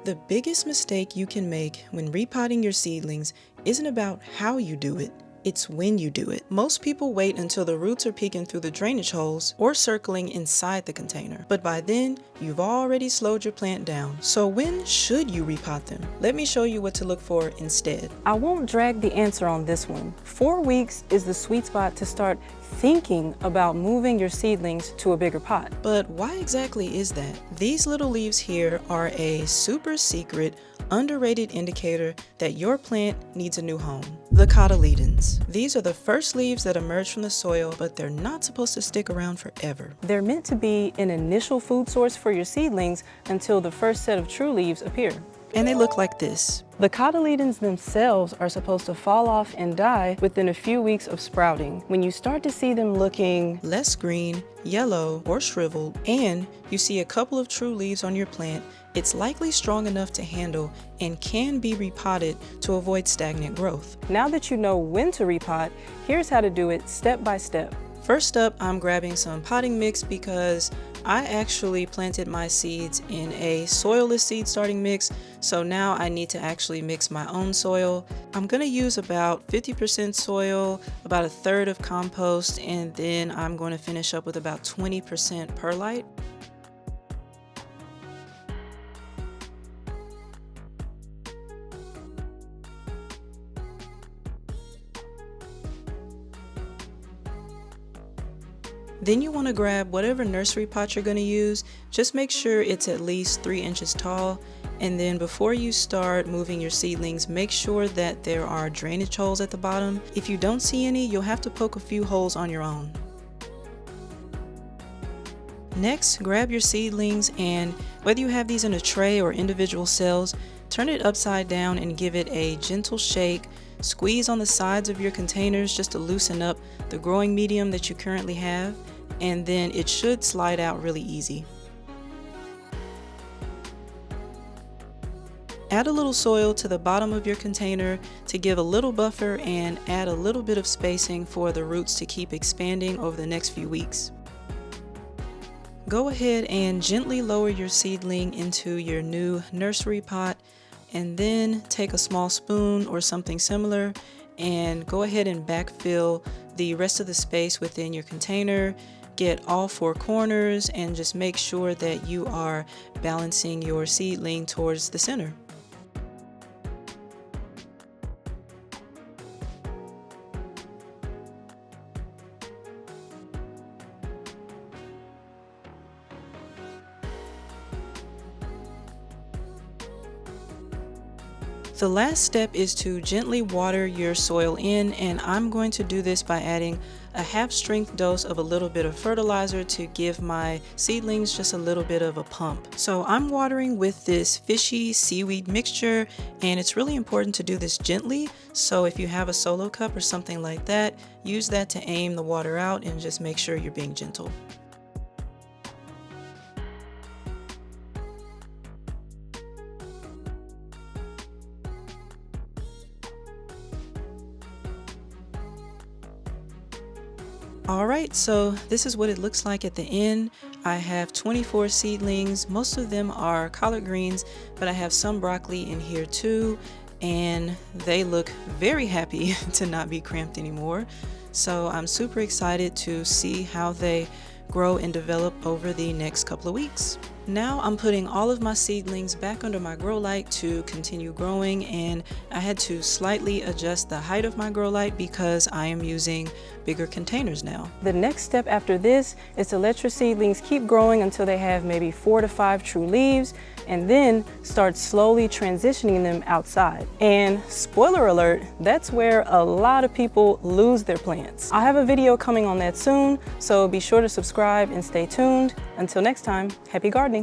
The biggest mistake you can make when repotting your seedlings isn't about how you do it, it's when you do it. Most people wait until the roots are peeking through the drainage holes or circling inside the container. But by then, you've already slowed your plant down. So when should you repot them? Let me show you what to look for instead. I won't drag the answer on this one. 4 weeks is the sweet spot to start thinking about moving your seedlings to a bigger pot. But why exactly is that? These little leaves here are a super secret, underrated indicator that your plant needs a new home. The cotyledons. These are the first leaves that emerge from the soil, but they're not supposed to stick around forever. They're meant to be an initial food source for your seedlings until the first set of true leaves appear. And they look like this. The cotyledons themselves are supposed to fall off and die within a few weeks of sprouting. When you start to see them looking less green, yellow, or shriveled, and you see a couple of true leaves on your plant, it's likely strong enough to handle and can be repotted to avoid stagnant growth. Now that you know when to repot, here's how to do it step by step. First up, I'm grabbing some potting mix because I actually planted my seeds in a soilless seed starting mix, so now I need to actually mix my own soil. I'm going to use about 50% soil, about a third of compost, and then I'm going to finish up with about 20% perlite. Then you want to grab whatever nursery pot you're going to use. Just make sure it's at least 3 inches tall. And then before you start moving your seedlings, make sure that there are drainage holes at the bottom. If you don't see any, you'll have to poke a few holes on your own. Next, grab your seedlings, and whether you have these in a tray or individual cells, turn it upside down and give it a gentle shake. Squeeze on the sides of your containers just to loosen up the growing medium that you currently have, and then it should slide out really easy. Add a little soil to the bottom of your container to give a little buffer and add a little bit of spacing for the roots to keep expanding over the next few weeks. Go ahead and gently lower your seedling into your new nursery pot, and then take a small spoon or something similar and go ahead and backfill the rest of the space within your container. Get all 4 corners and just make sure that you are balancing your seedling towards the center. The last step is to gently water your soil in, and I'm going to do this by adding a half-strength dose of a little bit of fertilizer to give my seedlings just a little bit of a pump. So I'm watering with this fishy seaweed mixture, and it's really important to do this gently. So if you have a solo cup or something like that, use that to aim the water out and just make sure you're being gentle. Alright, so this is what it looks like at the end. I have 24 seedlings. Most of them are collard greens, but I have some broccoli in here too, and they look very happy to not be cramped anymore. So I'm super excited to see how they grow and develop over the next couple of weeks. Now I'm putting all of my seedlings back under my grow light to continue growing, and I had to slightly adjust the height of my grow light because I am using bigger containers now. The next step after this is to let your seedlings keep growing until they have maybe 4 to 5 true leaves, and then start slowly transitioning them outside. And spoiler alert, that's where a lot of people lose their plants. I'll have a video coming on that soon, so be sure to subscribe and stay tuned. Until next time, happy gardening.